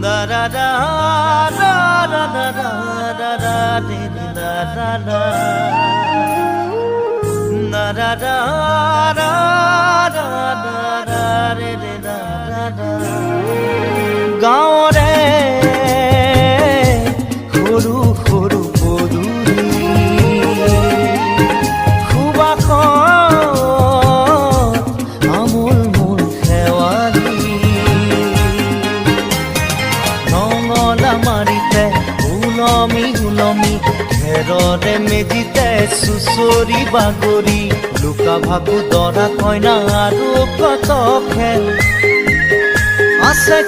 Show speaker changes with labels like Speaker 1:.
Speaker 1: da da da da da da da da da da da da da da da গাঁৱৰে সৰু সৰু পদূলি সুবাসত আমোল মোল শেৱালি নঙলা মাৰিতে উলমি উলমি ঘেৰৰে মেজিতে চুচৰি বাগৰি লুকা ভাকু দৰা কইনা আৰু কত খেল আছে